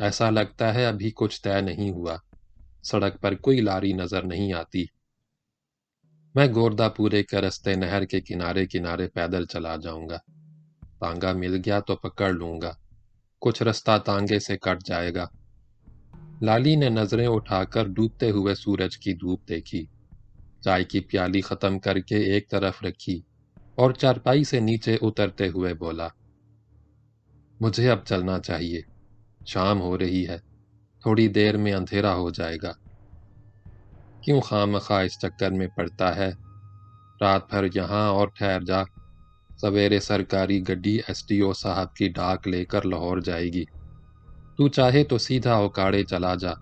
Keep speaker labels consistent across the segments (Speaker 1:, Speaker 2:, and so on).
Speaker 1: ایسا لگتا ہے ابھی کچھ طے نہیں ہوا، سڑک پر کوئی لاری نظر نہیں آتی۔ میں گوردہ پورے کے رستے نہر کے کنارے کنارے پیدل چلا جاؤں گا، تانگا مل گیا تو پکڑ لوں گا، کچھ رستہ تانگے سے کٹ جائے گا۔ لالی نے نظریں اٹھا کر ڈوبتے ہوئے سورج کی دھوپ دیکھی، چائے کی پیالی ختم کر کے ایک طرف رکھی اور چارپائی سے نیچے اترتے ہوئے بولا، مجھے اب چلنا چاہیے، شام ہو رہی ہے، تھوڑی دیر میں اندھیرا ہو جائے گا۔ کیوں خواہ مخواہ اس چکر میں پڑتا ہے؟ رات بھر یہاں اور ٹھہر جا، سویرے سرکاری گڈی ایس ڈی او صاحب کی ڈاک لے کر لاہور جائے گی۔ تو چاہے تو سیدھا اوکاڑے چلا جا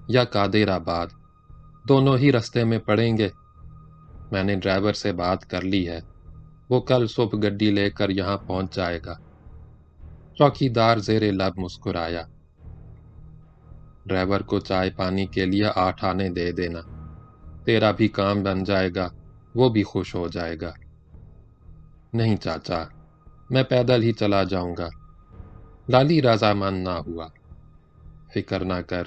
Speaker 1: یا قادر آباد، دونوں ہی رستے میں پڑیں گے۔ میں نے ڈرائیور سے بات کر لی ہے، وہ کل صبح گڈی لے کر یہاں پہنچ جائے گا۔ چوکی دار زیر لب مسکرایا۔ ڈرائیور کو چائے پانی کے لیے 8 آنے دے دینا، تیرا بھی کام بن جائے گا، وہ بھی خوش ہو جائے گا۔ نہیں چاچا، میں پیدل ہی چلا جاؤں گا۔ لالی رضامند نہ ہوا۔ فکر نہ کر،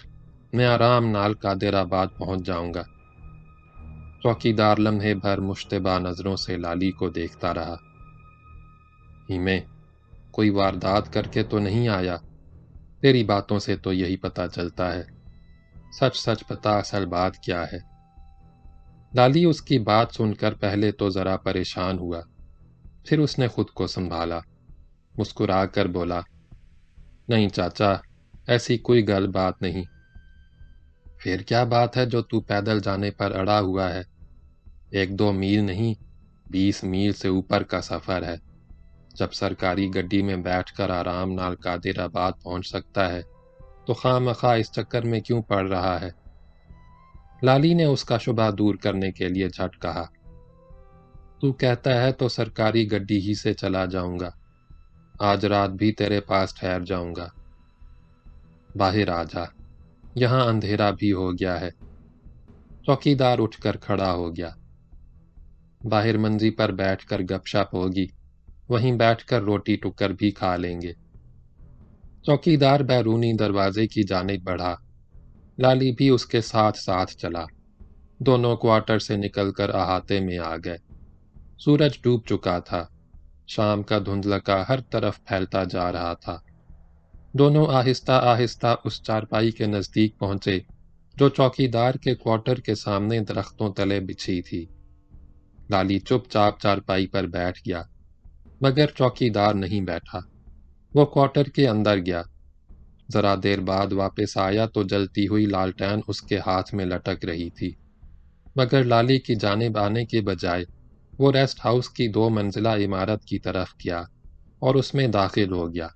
Speaker 1: میں آرام نال قادر آباد پہنچ جاؤں گا۔ چوکی دار لمحے بھر مشتبہ نظروں سے لالی کو دیکھتا رہا۔ ہیمے، کوئی واردات کر کے تو نہیں آیا؟ تیری باتوں سے تو یہی پتہ چلتا ہے، سچ سچ بتا اصل بات کیا ہے؟ لالی اس کی بات سن کر پہلے تو ذرا پریشان ہوا، پھر اس نے خود کو سنبھالا، مسکرا کر بولا، نہیں چاچا، ایسی کوئی گل بات نہیں۔ پھر کیا بات ہے جو تو پیدل جانے پر اڑا ہوا ہے؟ 1-2 میل نہیں، 20 میل سے اوپر کا سفر ہے۔ جب سرکاری گڈی میں بیٹھ کر آرام نال قادر آباد پہنچ سکتا ہے تو خواہ مخواہ اس چکر میں کیوں پڑ رہا ہے؟ لالی نے اس کا شبہ دور کرنے کے لیے جھٹ کہا، تو کہتا ہے تو سرکاری گڈی ہی سے چلا جاؤں گا، آج رات بھی تیرے پاس ٹھہر جاؤں گا۔ باہر آ جا، یہاں اندھیرا بھی ہو گیا ہے۔ چوکی دار اٹھ کر کھڑا ہو گیا۔ باہر منزی پر بیٹھ کر گپ شپ ہوگی، وہیں بیٹھ کر روٹی ٹکر بھی کھا لیں گے۔ چوکی دار بیرونی دروازے کی جانب بڑھا، لالی بھی اس کے ساتھ ساتھ چلا۔ دونوں کوارٹر سے نکل کر احاطے میں آ گئے۔ سورج ڈوب چکا تھا، شام کا دھندلکا ہر طرف پھیلتا جا رہا تھا۔ دونوں آہستہ آہستہ اس چارپائی کے نزدیک پہنچے جو چوکی دار کے کوارٹر کے سامنے درختوں تلے بچھی تھی۔ لالی چپ چاپ چارپائی پر بیٹھ گیا، مگر چوکی دار نہیں بیٹھا۔ وہ کوارٹر کے اندر گیا، ذرا دیر بعد واپس آیا تو جلتی ہوئی لالٹین اس کے ہاتھ میں لٹک رہی تھی، مگر لالی کی جانب آنے کے بجائے وہ ریسٹ ہاؤس کی 2 منزلہ عمارت کی طرف گیا اور اس میں داخل ہو گیا۔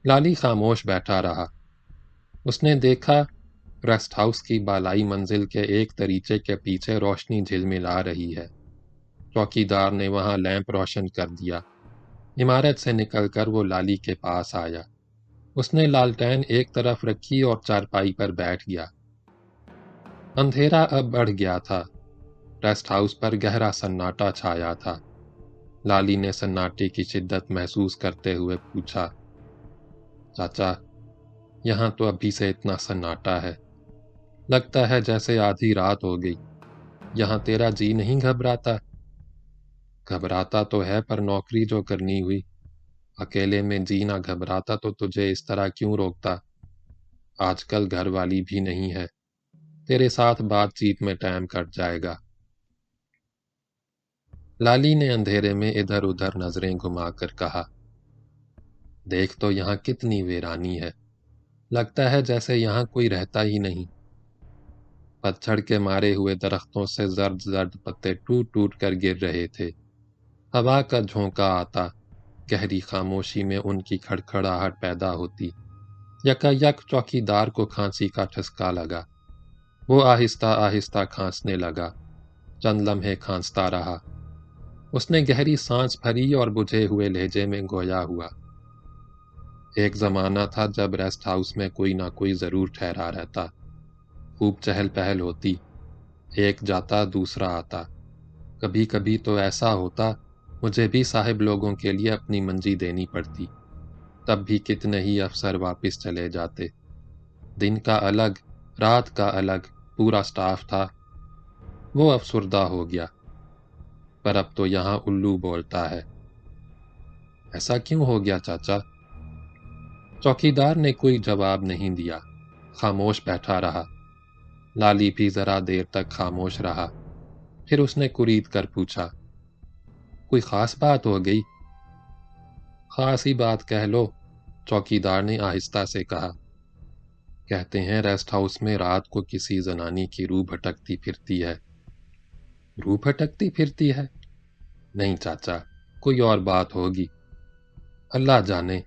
Speaker 1: لالی خاموش بیٹھا رہا۔ اس نے دیکھا ریسٹ ہاؤس کی بالائی منزل کے ایک دریچے کے پیچھے روشنی جھلملا رہی ہے۔ چوکی دار نے وہاں لیمپ روشن کر دیا۔ عمارت سے نکل کر وہ لالی کے پاس آیا۔ اس نے لالٹین ایک طرف رکھی اور چارپائی پر بیٹھ گیا۔ اندھیرا اب بڑھ گیا تھا، ریسٹ ہاؤس پر گہرا سناٹا چھایا تھا۔ لالی نے سناٹے کی شدت محسوس کرتے ہوئے پوچھا، چاچا، یہاں تو ابھی سے اتنا سناٹا ہے، لگتا ہے جیسے آدھی رات ہو گئی۔ یہاں تیرا جی نہیں گھبراتا؟ گھبراتا تو ہے، پر نوکری جو کرنی ہوئی، اکیلے میں جی نہ گھبراتا تو تجھے اس طرح کیوں روکتا؟ آج کل گھر والی بھی نہیں ہے، تیرے ساتھ بات چیت میں ٹائم کٹ جائے گا۔ لالی نے اندھیرے میں ادھر ادھر نظریں گھما کر کہا، دیکھ تو یہاں کتنی ویرانی ہے، لگتا ہے جیسے یہاں کوئی رہتا ہی نہیں۔ پتجھڑ کے مارے ہوئے درختوں سے زرد زرد پتے ٹوٹ ٹوٹ کر گر رہے تھے۔ ہوا کا جھونکا آتا، گہری خاموشی میں ان کی کھڑکھڑاہٹ پیدا ہوتی۔ یکا یک چوکی دار کو کھانسی کا ٹھسکا لگا۔ وہ آہستہ آہستہ کھانسنے لگا، چند لمحے کھانستا رہا۔ اس نے گہری سانس بھری اور بجھے ہوئے لہجے میں گویا ہوا، ایک زمانہ تھا جب ریسٹ ہاؤس میں کوئی نہ کوئی ضرور ٹھہرا رہتا، خوب چہل پہل ہوتی، ایک جاتا دوسرا آتا۔ کبھی کبھی تو ایسا ہوتا مجھے بھی صاحب لوگوں کے لیے اپنی منجی دینی پڑتی، تب بھی کتنے ہی افسر واپس چلے جاتے۔ دن کا الگ، رات کا الگ، پورا سٹاف تھا۔ وہ افسردہ ہو گیا، پر اب تو یہاں الو بولتا ہے۔ ایسا کیوں ہو گیا چاچا؟ چوکیدار نے کوئی جواب نہیں دیا، خاموش بیٹھا رہا۔ لالی بھی ذرا دیر تک خاموش رہا، پھر اس نے کرید کر پوچھا، کوئی خاص بات ہو گئی؟ خاص ہی بات کہہ لو، چوکیدار نے آہستہ سے کہا۔ کہتے ہیں ریسٹ ہاؤس میں رات کو کسی زنانی کی روح بھٹکتی پھرتی ہے۔ روح بھٹکتی پھرتی ہے؟ نہیں چاچا، کوئی اور بات ہوگی۔ اللہ جانے،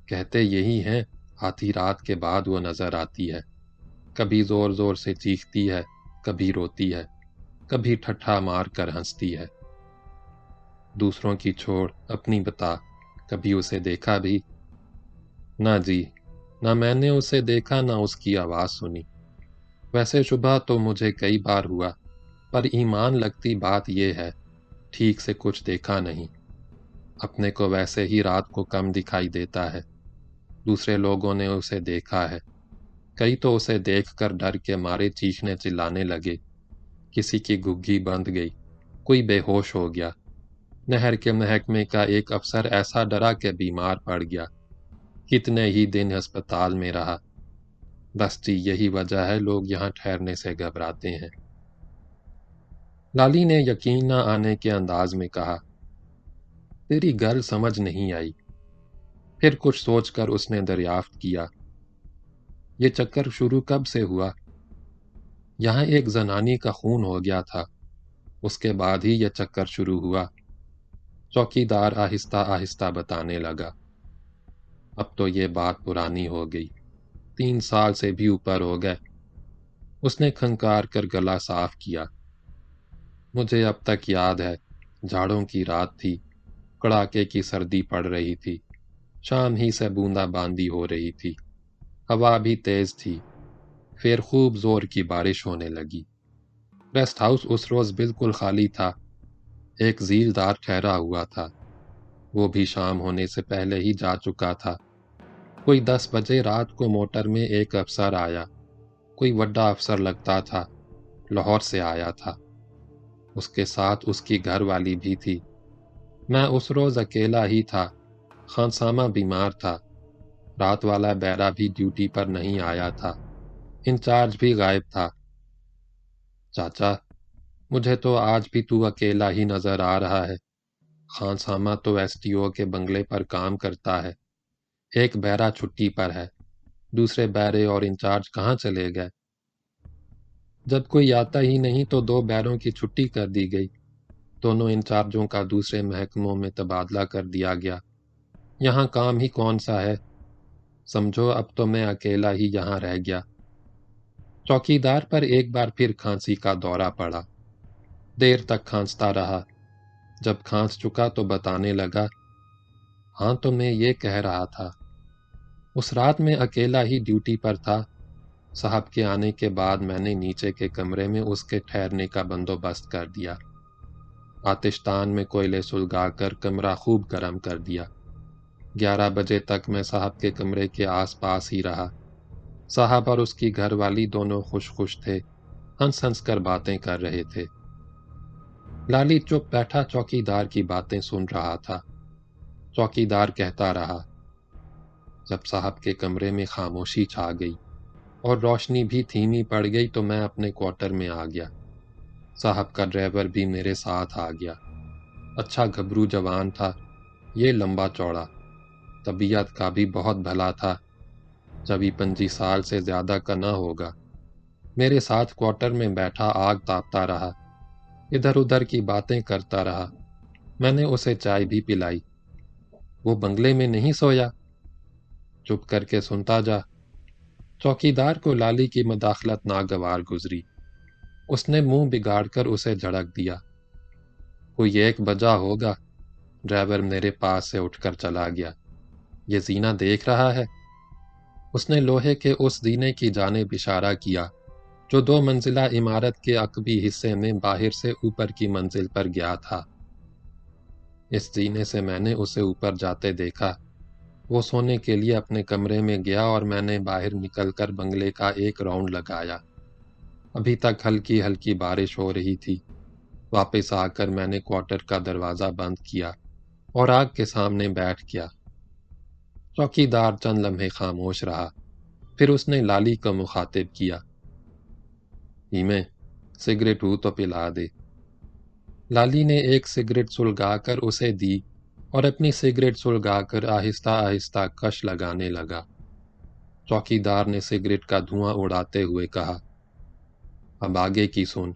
Speaker 1: کہتے یہی ہیں آدھی رات کے بعد وہ نظر آتی ہے۔ کبھی زور زور سے چیختی ہے، کبھی روتی ہے، کبھی ٹھٹھا مار کر ہنستی ہے۔ دوسروں کی چھوڑ، اپنی بتا، کبھی اسے دیکھا بھی؟ نہ جی، نہ میں نے اسے دیکھا نہ اس کی آواز سنی۔ ویسے شبہ تو مجھے کئی بار ہوا، پر ایمان لگتی بات یہ ہے، ٹھیک سے کچھ دیکھا نہیں۔ اپنے کو ویسے ہی رات کو کم دکھائی دیتا ہے، دوسرے لوگوں نے اسے دیکھا ہے۔ کئی تو اسے دیکھ کر ڈر کے مارے چیخنے چلانے لگے، کسی کی گھگی بند گئی، کوئی بے ہوش ہو گیا۔ نہر کے محکمے کا ایک افسر ایسا ڈرا کہ بیمار پڑ گیا، کتنے ہی دن ہسپتال میں رہا۔ بس جی یہی وجہ ہے لوگ یہاں ٹھہرنے سے گھبراتے ہیں۔ لالی نے یقین نہ آنے کے انداز میں کہا، تیری گل سمجھ نہیں آئی۔ پھر کچھ سوچ کر اس نے دریافت کیا، یہ چکر شروع کب سے ہوا؟ یہاں ایک زنانی کا خون ہو گیا تھا، اس کے بعد ہی یہ چکر شروع ہوا۔ چوکیدار آہستہ آہستہ بتانے لگا، اب تو یہ بات پرانی ہو گئی، 3 سال سے بھی اوپر ہو گئے۔ اس نے کھنکار کر گلا صاف کیا۔ مجھے اب تک یاد ہے، جھاڑوں کی رات تھی، کڑاکے کی سردی پڑ رہی تھی، شام ہی سے بوندا باندی ہو رہی تھی، ہوا بھی تیز تھی، پھر خوب زور کی بارش ہونے لگی۔ ریسٹ ہاؤس اس روز بالکل خالی تھا، ایک ذیلدار ٹھہرا ہوا تھا، وہ بھی شام ہونے سے پہلے ہی جا چکا تھا۔ کوئی 10 بجے رات کو موٹر میں ایک افسر آیا، کوئی بڑا افسر لگتا تھا، لاہور سے آیا تھا۔ اس کے ساتھ اس کی گھر والی بھی تھی۔ میں اس روز اکیلا ہی تھا، خانسامہ بیمار تھا، رات والا بیرا بھی ڈیوٹی پر نہیں آیا تھا، انچارج بھی غائب تھا۔ چاچا، مجھے تو آج بھی تو اکیلا ہی نظر آ رہا ہے۔ خانسامہ تو ایس ٹی او کے بنگلے پر کام کرتا ہے، ایک بیرا چھٹی پر ہے، دوسرے بیرے اور انچارج کہاں چلے گئے؟ جب کوئی آتا ہی نہیں تو 2 بیروں کی چھٹی کر دی گئی، دونوں انچارجوں کا دوسرے محکموں میں تبادلہ کر دیا گیا۔ یہاں کام ہی کون سا ہے؟ سمجھو اب تو میں اکیلا ہی یہاں رہ گیا۔ چوکیدار پر ایک بار پھر کھانسی کا دورہ پڑا، دیر تک کھانستا رہا۔ جب کھانس چکا تو بتانے لگا، ہاں تو میں یہ کہہ رہا تھا، اس رات میں اکیلا ہی ڈیوٹی پر تھا، صاحب کے آنے کے بعد میں نے نیچے کے کمرے میں اس کے ٹھہرنے کا بندوبست کر دیا۔ آتشدان میں کوئلے سلگا کر کمرہ خوب گرم کر دیا۔ 11 بجے تک میں صاحب کے کمرے کے آس پاس ہی رہا۔ صاحب اور اس کی گھر والی دونوں خوش خوش تھے، ہنس ہنس کر باتیں کر رہے تھے۔ لالی چپ بیٹھا چوکیدار کی باتیں سن رہا تھا۔ چوکیدار کہتا رہا، جب صاحب کے کمرے میں خاموشی چھا گئی اور روشنی بھی دھیمی پڑ گئی تو میں اپنے کوارٹر میں آ گیا۔ صاحب کا ڈرائیور بھی میرے ساتھ آ گیا۔ اچھا گھبرو جوان تھا، یہ لمبا چوڑا، طبیعت کا بھی بہت بھلا تھا، 24-25 سال سے زیادہ کا نہ ہوگا۔ میرے ساتھ کوارٹر میں بیٹھا آگ تاپتا رہا، ادھر ادھر کی باتیں کرتا رہا۔ میں نے اسے چائے بھی پلائی۔ وہ بنگلے میں نہیں سویا؟ چپ کر کے سنتا جا۔ چوکیدار کو لالی کی مداخلت ناگوار گزری، اس نے منہ بگاڑ کر اسے جھڑک دیا۔ کوئی 1 بجا ہوگا، ڈرائیور میرے پاس سے اٹھ کر چلا گیا۔ یہ زینہ دیکھ رہا ہے؟ اس نے لوہے کے اس زینے کی جانب اشارہ کیا جو 2 منزلہ عمارت کے عقبی حصے میں باہر سے اوپر کی منزل پر گیا تھا۔ اس زینے سے میں نے اسے اوپر جاتے دیکھا۔ وہ سونے کے لیے اپنے کمرے میں گیا اور میں نے باہر نکل کر بنگلے کا ایک راؤنڈ لگایا۔ ابھی تک ہلکی ہلکی بارش ہو رہی تھی۔ واپس آ کر میں نے کوارٹر کا دروازہ بند کیا اور آگ کے سامنے بیٹھ گیا۔ چوکی دار چند لمحے خاموش رہا، پھر اس نے لالی کو مخاطب کیا، ہیمے، سگریٹ ہو تو پلا دے۔ لالی نے ایک سگریٹ سلگا کر اسے دی اور اپنی سگریٹ سلگا کر آہستہ آہستہ کش لگانے لگا۔ چوکی دار نے سگریٹ کا دھواں اڑاتے ہوئے کہا، اب آگے کی سن۔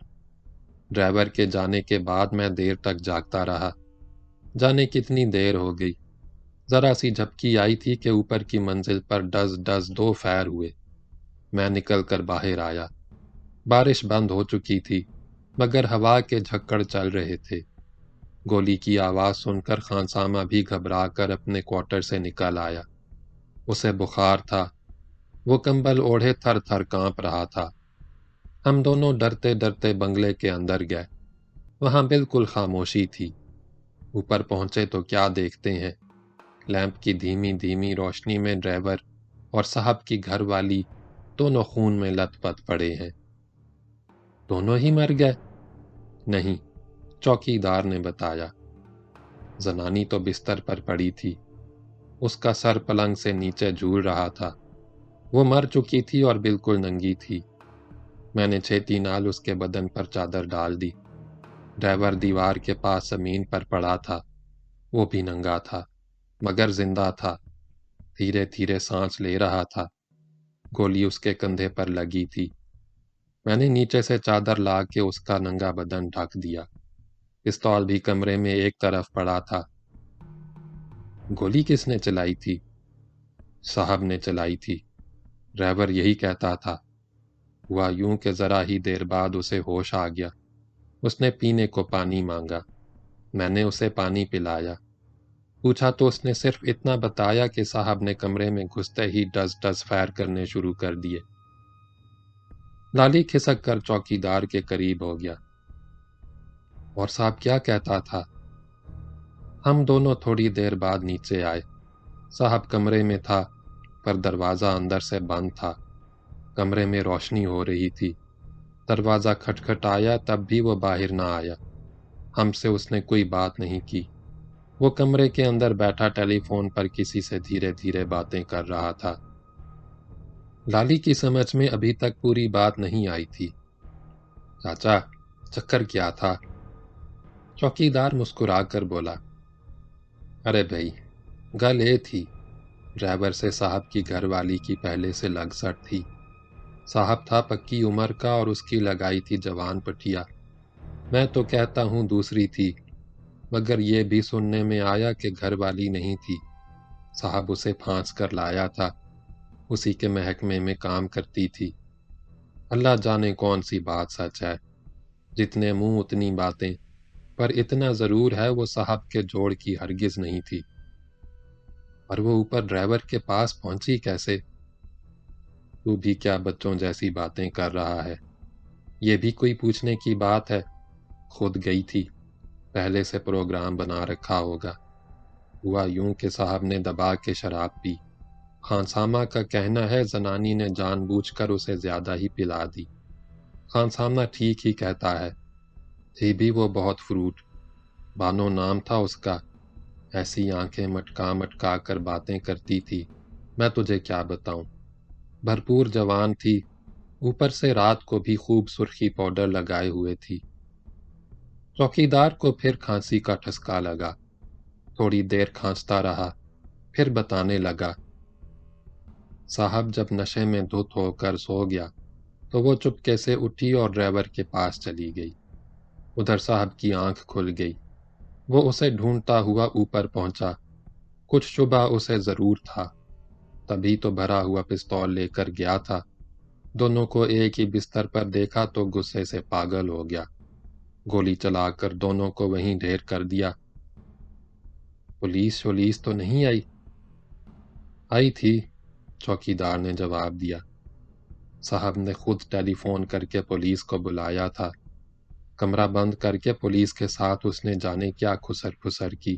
Speaker 1: ڈرائیور کے جانے کے بعد میں دیر تک جاگتا رہا۔ جانے کتنی دیر ہو گئی۔ ذرا سی جھپکی آئی تھی کہ اوپر کی منزل پر ڈز ڈز 2 فائر ہوئے۔ میں نکل کر باہر آیا۔ بارش بند ہو چکی تھی، مگر ہوا کے جھکڑ چل رہے تھے۔ گولی کی آواز سن کر خانسامہ بھی گھبرا کر اپنے کوارٹر سے نکل آیا۔ اسے بخار تھا۔ وہ کمبل اوڑھے تھر تھر کانپ رہا تھا۔ ہم دونوں ڈرتے ڈرتے بنگلے کے اندر گئے۔ وہاں بالکل خاموشی تھی۔ اوپر پہنچے تو کیا دیکھتے ہیں، لیمپ کی دھیمی دھیمی روشنی میں ڈرائیور اور صاحب کی گھر والی دونوں خون میں لت پت پڑے ہیں۔ دونوں ہی مر گئے؟ نہیں، چوکی دار نے بتایا۔ زنانی تو بستر پر پڑی تھی۔ اس کا سر پلنگ سے نیچے جھول رہا تھا۔ وہ مر چکی تھی اور بالکل ننگی تھی۔ میں نے چھیتی نال اس کے بدن پر چادر ڈال دی۔ ڈرائیور دیوار کے پاس زمین پر پڑا تھا۔ وہ بھی ننگا تھا، مگر زندہ تھا۔ دھیرے دھیرے سانس لے رہا تھا۔ گولی اس کے کندھے پر لگی تھی۔ میں نے نیچے سے چادر لا کے اس کا ننگا بدن ڈھک دیا۔ پستول بھی کمرے میں ایک طرف پڑا تھا۔ گولی کس نے چلائی تھی؟ صاحب نے چلائی تھی۔ ڈرائیور یہی کہتا تھا۔ ہوا یوں کہ ذرا ہی دیر بعد اسے ہوش آ گیا۔ اس نے پینے کو پانی مانگا۔ میں نے اسے پانی پلایا۔ پوچھا تو اس نے صرف اتنا بتایا کہ صاحب نے کمرے میں گھستے ہی ڈز ڈز فائر کرنے شروع کر دیے۔ لالی کھسک کر چوکی دار کے قریب ہو گیا۔ اور صاحب کیا کہتا تھا؟ ہم دونوں تھوڑی دیر بعد نیچے آئے۔ صاحب کمرے میں تھا، پر دروازہ اندر سے بند تھا۔ کمرے میں روشنی ہو رہی تھی۔ دروازہ کھٹکھٹایا تب بھی وہ باہر نہ آیا۔ ہم سے اس نے کوئی بات نہیں کی۔ وہ کمرے کے اندر بیٹھا ٹیلی فون پر کسی سے دھیرے دھیرے باتیں کر رہا تھا۔ لالی کی سمجھ میں ابھی تک پوری بات نہیں آئی تھی۔ چاچا، چکر کیا تھا؟ چوکی دار مسکرا کر بولا، ارے بھائی، گل یہ تھی، ڈرائیور سے صاحب کی گھر والی کی پہلے سے لگ سٹ تھی۔ صاحب تھا پکی عمر کا اور اس کی لگائی تھی جوان پٹھیا۔ میں تو کہتا ہوں دوسری تھی، مگر یہ بھی سننے میں آیا کہ گھر والی نہیں تھی۔ صاحب اسے پھانس کر لایا تھا۔ اسی کے محکمے میں کام کرتی تھی۔ اللہ جانے کون سی بات سچ ہے۔ جتنے منہ اتنی باتیں، پر اتنا ضرور ہے وہ صاحب کے جوڑ کی ہرگز نہیں تھی۔ اور وہ اوپر ڈرائیور کے پاس پہنچی کیسے؟ تو بھی کیا بچوں جیسی باتیں کر رہا ہے؟ یہ بھی کوئی پوچھنے کی بات ہے؟ خود گئی تھی، پہلے سے پروگرام بنا رکھا ہوگا۔ ہوا یوں کہ صاحب نے دبا کے شراب پی۔ خانسامہ کا کہنا ہے زنانی نے جان بوجھ کر اسے زیادہ ہی پلا دی۔ خانسامہ ٹھیک ہی کہتا ہے، تھی بھی وہ بہت فروٹ۔ بانو نام تھا اس کا۔ ایسی آنکھیں مٹکا مٹکا کر باتیں کرتی تھی، میں تجھے کیا بتاؤں۔ بھرپور جوان تھی، اوپر سے رات کو بھی خوب سرخی پاؤڈر لگائے ہوئے تھی۔ چوکیدار کو پھر کھانسی کا ٹھسکا لگا۔ تھوڑی دیر کھانستا رہا، پھر بتانے لگا، صاحب جب نشے میں دھت ہو کر سو گیا تو وہ چپکے سے اٹھی اور ڈرائیور کے پاس چلی گئی۔ ادھر صاحب کی آنکھ کھل گئی۔ وہ اسے ڈھونڈتا ہوا اوپر پہنچا۔ کچھ شبہ اسے ضرور تھا، تبھی تو بھرا ہوا پستول لے کر گیا تھا۔ دونوں کو ایک ہی بستر پر دیکھا تو غصے سے پاگل ہو گیا۔ گولی چلا کر دونوں کو وہیں ڈھیر کر دیا۔ پولیس تو نہیں آئی؟ آئی تھی، چوکیدار نے جواب دیا۔ صاحب نے خود ٹیلی فون کر کے پولیس کو بلایا تھا۔ کمرہ بند کر کے پولیس کے ساتھ اس نے جانے کیا کھسر پھسر کی۔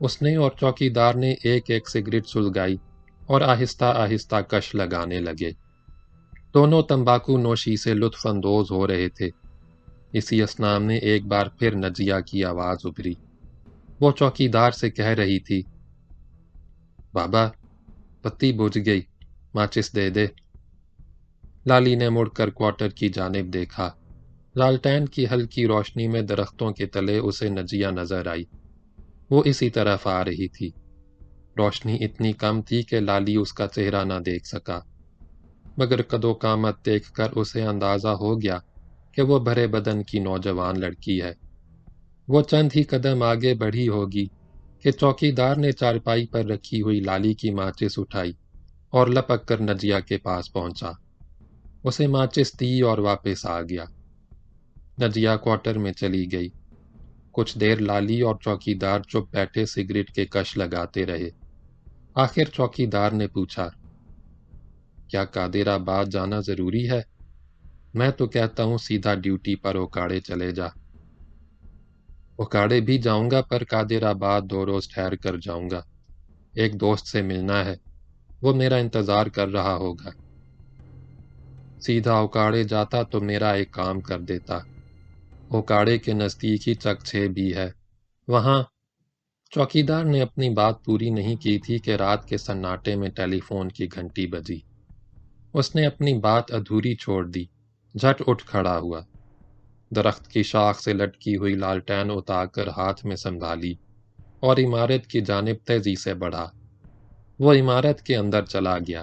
Speaker 1: اس نے اور چوکیدار نے ایک ایک سگریٹ سلگائی اور آہستہ آہستہ کش لگانے لگے۔ دونوں تمباکو نوشی سے لطف اندوز ہو رہے تھے۔ اسی اسنا میں ایک بار پھر نجیہ کی آواز ابھری۔ وہ چوکیدار سے کہہ رہی تھی، بابا، بتی بجھ گئی، ماچس دے دے۔ لالی نے مڑ کر کوارٹر کی جانب دیکھا۔ لالٹین کی ہلکی روشنی میں درختوں کے تلے اسے نجیہ نظر آئی۔ وہ اسی طرف آ رہی تھی۔ روشنی اتنی کم تھی کہ لالی اس کا چہرہ نہ دیکھ سکا، مگر قد و قامت دیکھ کر اسے اندازہ ہو گیا کہ وہ بھرے بدن کی نوجوان لڑکی ہے۔ وہ چند ہی قدم آگے بڑھی ہوگی کہ چوکیدار نے چارپائی پر رکھی ہوئی لالی کی ماچس اٹھائی اور لپک کر نجیہ کے پاس پہنچا۔ اسے ماچس دی اور واپس آ گیا۔ نجیہ کوارٹر میں چلی گئی۔ کچھ دیر لالی اور چوکیدار چپ بیٹھے سگریٹ کے کش لگاتے رہے۔ آخر چوکیدار نے پوچھا، کیا قادر آباد جانا ضروری ہے؟ میں تو کہتا ہوں سیدھا ڈیوٹی پر اوکاڑے چلے جا۔ اوکاڑے بھی جاؤں گا، پر قادر آباد 2 روز ٹھہر کر جاؤں گا۔ ایک دوست سے ملنا ہے، وہ میرا انتظار کر رہا ہوگا۔ سیدھا اوکاڑے جاتا تو میرا ایک کام کر دیتا۔ اوکاڑے کے نزدیک ہی چک 6 بھی ہے، وہاں۔ چوکیدار نے اپنی بات پوری نہیں کی تھی کہ رات کے سناٹے میں ٹیلی فون کی گھنٹی بجی۔ اس نے اپنی بات ادھوری چھوڑ دی، جھٹ اٹھ کھڑا ہوا۔ درخت کی شاخ سے لٹکی ہوئی لالٹین اتار کر ہاتھ میں سنبھالی اور عمارت کی جانب تیزی سے بڑھا۔ وہ عمارت کے اندر چلا گیا۔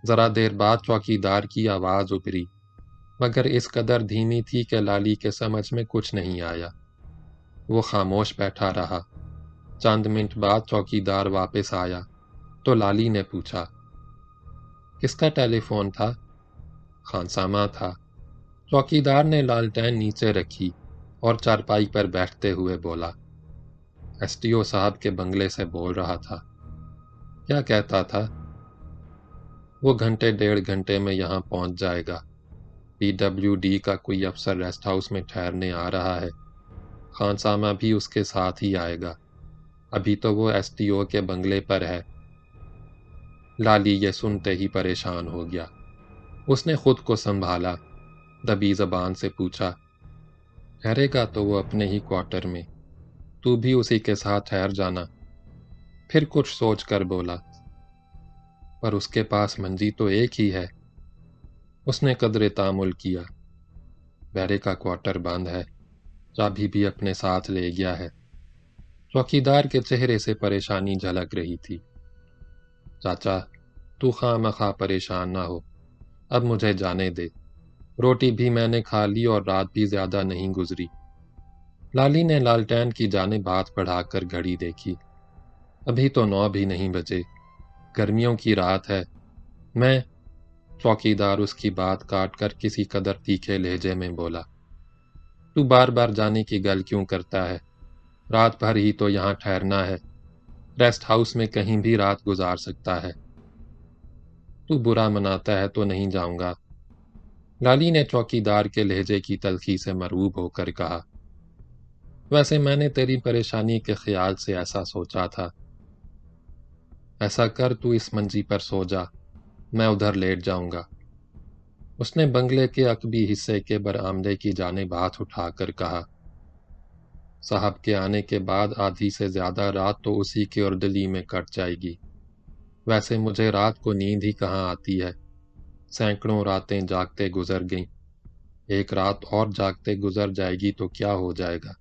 Speaker 1: ذرا دیر بعد چوکیدار کی آواز ابھری، مگر اس قدر دھیمی تھی کہ لالی کے سمجھ میں کچھ نہیں آیا۔ وہ خاموش بیٹھا رہا۔ چند منٹ بعد چوکیدار واپس آیا تو لالی نے پوچھا، کس کا ٹیلی فون تھا؟ خانسامہ تھا۔ چوکیدار نے لالٹین نیچے رکھی اور چارپائی پر بیٹھتے ہوئے بولا، ایس ٹی او صاحب کے بنگلے سے بول رہا تھا۔ کیا کہتا تھا؟ وہ 1.5 گھنٹے میں یہاں پہنچ جائے گا۔ پی ڈبلیو ڈی کا کوئی افسر ریسٹ ہاؤس میں ٹھہرنے آ رہا ہے، خانسامہ بھی اس کے ساتھ ہی آئے گا۔ ابھی تو وہ ایس ٹی او کے بنگلے پر ہے۔ لالی یہ سنتے ہی پریشان ہو گیا۔ اس نے خود کو سنبھالا، دبی زبان سے پوچھا، ٹھہرے گا تو وہ اپنے ہی کوارٹر میں، تو بھی اسی کے ساتھ ٹھہر جانا۔ پھر کچھ سوچ کر بولا، پر اس کے پاس منجی تو ایک ہی ہے۔ اس نے قدر تامل کیا۔ بیرے کا کوارٹر بند ہے، چابی بھی اپنے ساتھ لے گیا ہے۔ چوکیدار کے چہرے سے پریشانی جھلک رہی تھی۔ چاچا، تو خواہ مخواہ پریشان نہ ہو، اب مجھے جانے دے۔ روٹی بھی میں نے کھا لی اور رات بھی زیادہ نہیں گزری۔ لالی نے لالٹین کی جانب ہاتھ بڑھا کر گھڑی دیکھی۔ ابھی تو 9 بھی نہیں بجے، گرمیوں کی رات ہے۔ میں چوکیدار اس کی بات کاٹ کر کسی قدر تیکھے لہجے میں بولا، تو بار بار جانے کی گل کیوں کرتا ہے؟ رات بھر ہی تو یہاں ٹھہرنا ہے، ریسٹ ہاؤس میں کہیں بھی رات گزار سکتا ہے۔ تو برا مناتا ہے تو نہیں جاؤں گا۔ لالی نے چوکیدار کے لہجے کی تلخی سے مرعوب ہو کر کہا، ویسے میں نے تیری پریشانی کے خیال سے ایسا سوچا تھا۔ ایسا کر، تو اس منجی پر سو جا، میں ادھر لیٹ جاؤں گا۔ اس نے بنگلے کے عقبی حصے کے برآمدے کی جانب ہاتھ اٹھا کر کہا، صاحب کے آنے کے بعد آدھی سے زیادہ رات تو اسی کی اردلی میں کٹ جائے گی۔ ویسے مجھے رات کو نیند ہی کہاں آتی ہے، سینکڑوں راتیں جاگتے گزر گئیں، ایک رات اور جاگتے گزر جائے گی تو کیا ہو جائے گا۔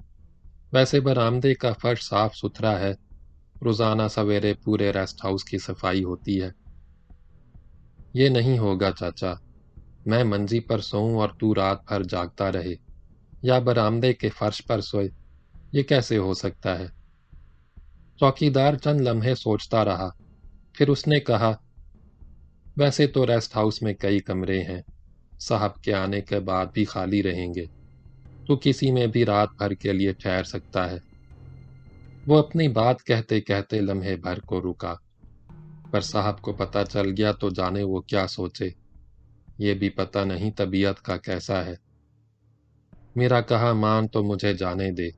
Speaker 1: ویسے برآمدے کا فرش صاف ستھرا ہے، روزانہ سویرے پورے ریسٹ ہاؤس کی صفائی ہوتی ہے۔ یہ نہیں ہوگا چاچا، میں منجی پر سوؤں اور تو رات بھر جاگتا رہے، یا برآمدے کے فرش پر سوئے، یہ کیسے ہو سکتا ہے؟ چوکیدار چند لمحے سوچتا رہا، پھر اس نے کہا، ویسے تو ریسٹ ہاؤس میں کئی کمرے ہیں، صاحب کے آنے کے بعد بھی خالی رہیں گے، تو کسی میں بھی رات بھر کے لیے ٹھہر سکتا ہے۔ وہ اپنی بات کہتے کہتے لمحے بھر کو رکا، پر صاحب کو پتہ چل گیا تو جانے وہ کیا سوچے، یہ بھی پتہ نہیں طبیعت کا کیسا ہے۔ میرا کہا مان تو مجھے جانے دے۔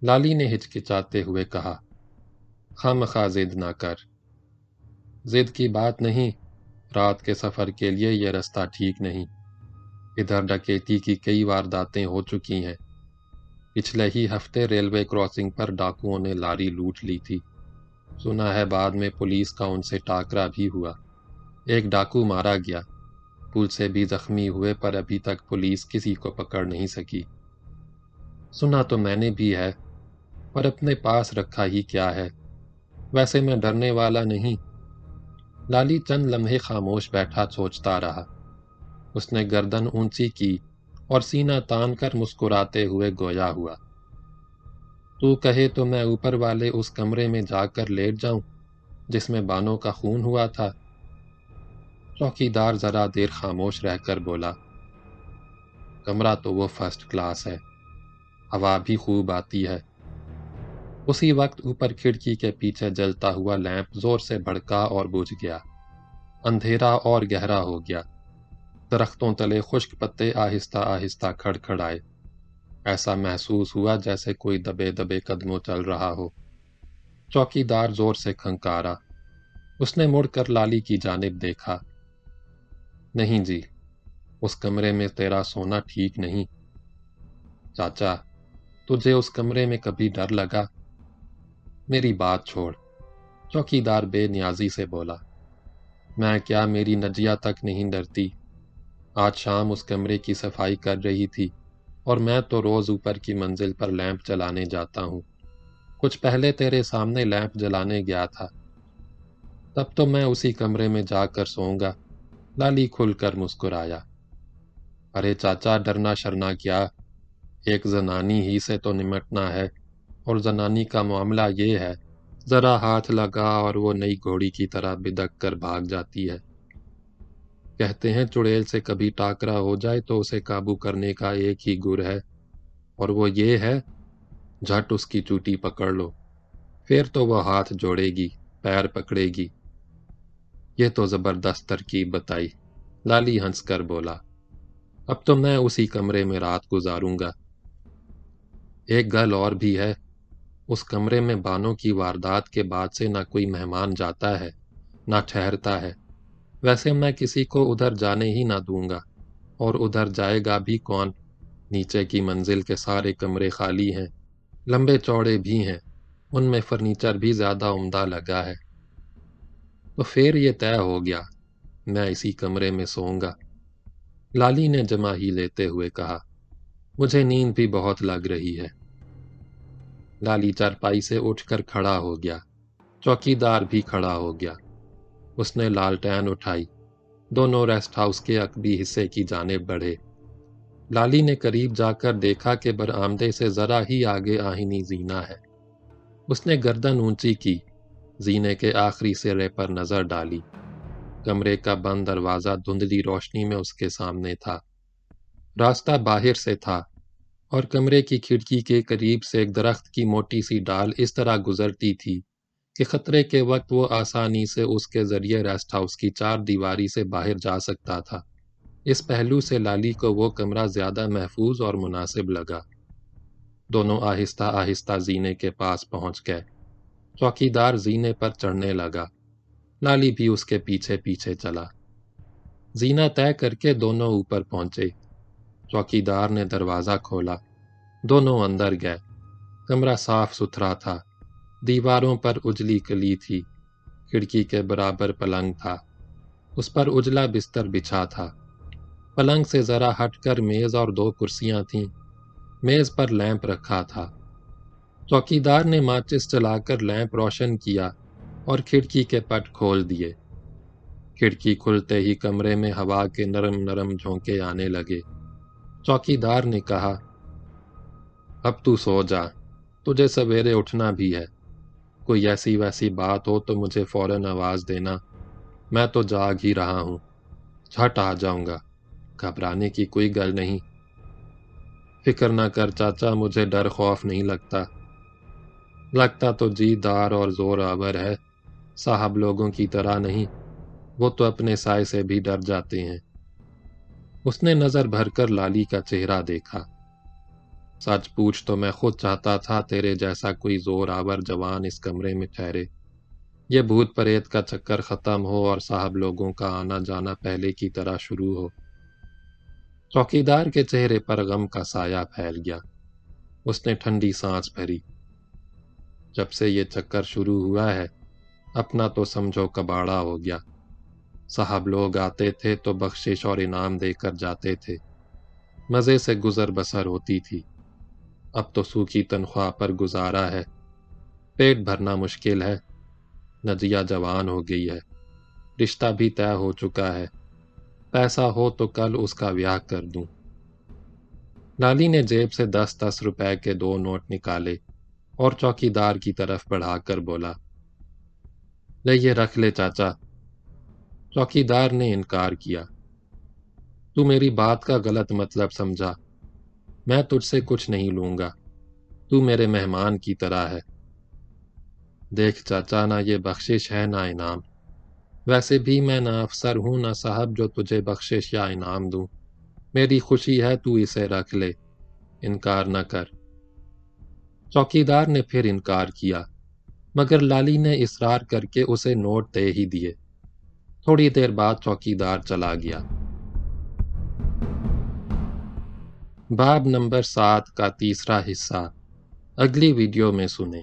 Speaker 1: لالی نے ہچکچاتے ہوئے کہا، خواہ ضد نہ کر۔ ضد کی بات نہیں، رات کے سفر کے لیے یہ رستہ ٹھیک نہیں۔ ادھر ڈکیتی کی کئی وارداتیں ہو چکی ہیں۔ پچھلے ہی ہفتے ریلوے کراسنگ پر ڈاکوؤں نے لاری لوٹ لی تھی۔ سنا ہے بعد میں پولیس کا ان سے ٹاکرا بھی ہوا۔ ایک ڈاکو مارا گیا، پل سے بھی زخمی ہوئے، پر ابھی تک پولیس کسی کو پکڑ نہیں سکی۔ سنا تو میں نے بھی ہے، پر اپنے پاس رکھا ہی کیا ہے۔ ویسے میں ڈرنے والا نہیں۔ لالی چند لمحے خاموش بیٹھا سوچتا رہا۔ اس نے گردن اونچی کی اور سینہ تان کر مسکراتے ہوئے گویا ہوا، تو کہے تو میں اوپر والے اس کمرے میں جا کر لیٹ جاؤں جس میں بانو کا خون ہوا تھا؟ چوکیدار ذرا دیر خاموش رہ کر بولا، کمرہ تو وہ فرسٹ کلاس ہے، ہوا بھی خوب آتی ہے۔ اسی وقت اوپر کھڑکی کے پیچھے جلتا ہوا لیمپ زور سے بھڑکا اور بجھ گیا۔ اندھیرا اور گہرا ہو گیا۔ درختوں تلے خشک پتے آہستہ آہستہ کھڑکھڑائے۔ ایسا محسوس ہوا جیسے کوئی دبے دبے قدموں چل رہا ہو۔ چوکیدار زور سے کھنکارا۔ اس نے مڑ کر لالی کی جانب دیکھا۔ نہیں جی، اس کمرے میں تیرا سونا ٹھیک نہیں۔ چاچا، تجھے اس کمرے میں کبھی ڈر لگا؟ میری بات چھوڑ، چوکیدار بے نیازی سے بولا۔ میں کیا، میری نجیہ تک نہیں ڈرتی۔ آج شام اس کمرے کی صفائی کر رہی تھی اور میں تو روز اوپر کی منزل پر لیمپ جلانے جاتا ہوں۔ کچھ پہلے تیرے سامنے لیمپ جلانے گیا تھا۔ تب تو میں اسی کمرے میں جا کر سوؤں گا۔ لالی کھل کر مسکرایا۔ ارے چاچا، ڈرنا شرنا کیا، ایک زنانی ہی سے تو نمٹنا ہے، اور زنانی کا معاملہ یہ ہے، ذرا ہاتھ لگا اور وہ نئی گھوڑی کی طرح بدک کر بھاگ جاتی ہے۔ کہتے ہیں چڑیل سے کبھی ٹاکرا ہو جائے تو اسے قابو کرنے کا ایک ہی گر ہے، اور وہ یہ ہے، جھٹ اس کی چوٹی پکڑ لو، پھر تو وہ ہاتھ جوڑے گی، پیر پکڑے گی۔ یہ تو زبردست ترکیب بتائی، لالی ہنس کر بولا۔ اب تو میں اسی کمرے میں رات گزاروں گا۔ ایک گل اور بھی ہے، اس کمرے میں بانوں کی واردات کے بعد سے نہ کوئی مہمان جاتا ہے نہ ٹھہرتا ہے۔ ویسے میں کسی کو ادھر جانے ہی نہ دوں گا، اور ادھر جائے گا بھی کون؟ نیچے کی منزل کے سارے کمرے خالی ہیں، لمبے چوڑے بھی ہیں، ان میں فرنیچر بھی زیادہ عمدہ لگا ہے۔ تو پھر یہ طے ہو گیا، میں اسی کمرے میں سوؤں گا۔ لالی نے جماہی لیتے ہوئے کہا، مجھے نیند بھی بہت لگ رہی ہے۔ لالی چارپائی سے اٹھ کر کھڑا ہو گیا۔ چوکیدار بھی کھڑا ہو گیا۔ اس نے لالٹین اٹھائی۔ دونوں ریسٹ ہاؤس کے عقبی حصے کی جانب بڑھے۔ لالی نے قریب جا کر دیکھا کہ برآمدے سے ذرا ہی آگے آہنی زینہ ہے۔ اس نے گردن اونچی کی، زینے کے آخری سرے پر نظر ڈالی۔ کمرے کا بند دروازہ دھندلی روشنی میں اس کے سامنے تھا۔ راستہ باہر سے تھا، اور کمرے کی کھڑکی کے قریب سے ایک درخت کی موٹی سی ڈال اس طرح گزرتی تھی کہ خطرے کے وقت وہ آسانی سے اس کے ذریعے ریسٹ ہاؤس کی چار دیواری سے باہر جا سکتا تھا۔ اس پہلو سے لالی کو وہ کمرہ زیادہ محفوظ اور مناسب لگا۔ دونوں آہستہ آہستہ زینے کے پاس پہنچ گئے۔ چوکیدار زینے پر چڑھنے لگا۔ لالی بھی اس کے پیچھے پیچھے چلا۔ زینہ طے کر کے دونوں اوپر پہنچے۔ چوکیدار نے دروازہ کھولا۔ دونوں اندر گئے۔ کمرہ صاف ستھرا تھا۔ دیواروں پر اجلی کلی تھی۔ کھڑکی کے برابر پلنگ تھا۔ اس پر اجلا بستر بچھا تھا۔ پلنگ سے ذرا ہٹ کر میز اور دو کرسیاں تھیں۔ میز پر لیمپ رکھا تھا۔ چوکیدار نے ماچس جلا کر لیمپ روشن کیا اور کھڑکی کے پٹ کھول دیے۔ کھڑکی کھلتے ہی کمرے میں ہوا کے نرم نرم جھونکے آنے لگے۔ چوکیدار نے کہا، اب تو سو جا، تجھے سویرے اٹھنا بھی ہے۔ کوئی ایسی ویسی بات ہو تو مجھے فوراً آواز دینا، میں تو جاگ ہی رہا ہوں، جھٹ آ جاؤں گا، گھبرانے کی کوئی گل نہیں۔ فکر نہ کر چاچا، مجھے ڈر خوف نہیں لگتا۔ لگتا تو جی دار اور زور آور ہے، صاحب لوگوں کی طرح نہیں، وہ تو اپنے سائے سے بھی ڈر جاتے ہیں۔ اس نے نظر بھر کر لالی کا چہرہ دیکھا۔ سچ پوچھ تو میں خود چاہتا تھا تیرے جیسا کوئی زور آور جوان اس کمرے میں ٹھہرے، یہ بھوت پریت کا چکر ختم ہو اور صاحب لوگوں کا آنا جانا پہلے کی طرح شروع ہو۔ چوکیدار کے چہرے پر غم کا سایہ پھیل گیا۔ اس نے ٹھنڈی سانس بھری۔ جب سے یہ چکر شروع ہوا ہے اپنا تو سمجھو کباڑا ہو گیا۔ صاحب لوگ آتے تھے تو بخشش اور انعام دے کر جاتے تھے، مزے سے گزر بسر ہوتی تھی۔ اب تو سوکھی تنخواہ پر گزارا ہے، پیٹ بھرنا مشکل ہے۔ نجیہ جوان ہو گئی ہے، رشتہ بھی طے ہو چکا ہے، پیسہ ہو تو کل اس کا بیاہ کر دوں۔ لالی نے جیب سے 10 روپے کے 2 نوٹ نکالے اور چوکیدار کی طرف بڑھا کر بولا، لے یہ رکھ لے چاچا۔ چوکیدار نے انکار کیا۔ تو میری بات کا غلط مطلب سمجھا، میں تجھ سے کچھ نہیں لوں گا، تو میرے مہمان کی طرح ہے۔ دیکھ چاچا، نہ یہ بخشش ہے نہ انعام، ویسے بھی میں نہ افسر ہوں نہ صاحب جو تجھے بخشش یا انعام دوں، میری خوشی ہے تو اسے رکھ لے، انکار نہ کر۔ چوکیدار نے پھر انکار کیا، مگر لالی نے اصرار کر کے اسے نوٹ دے ہی دیے۔ تھوڑی دیر بعد چوکیدار چلا گیا۔ باب نمبر 7 کا تیسرا حصہ اگلی ویڈیو میں سنیں۔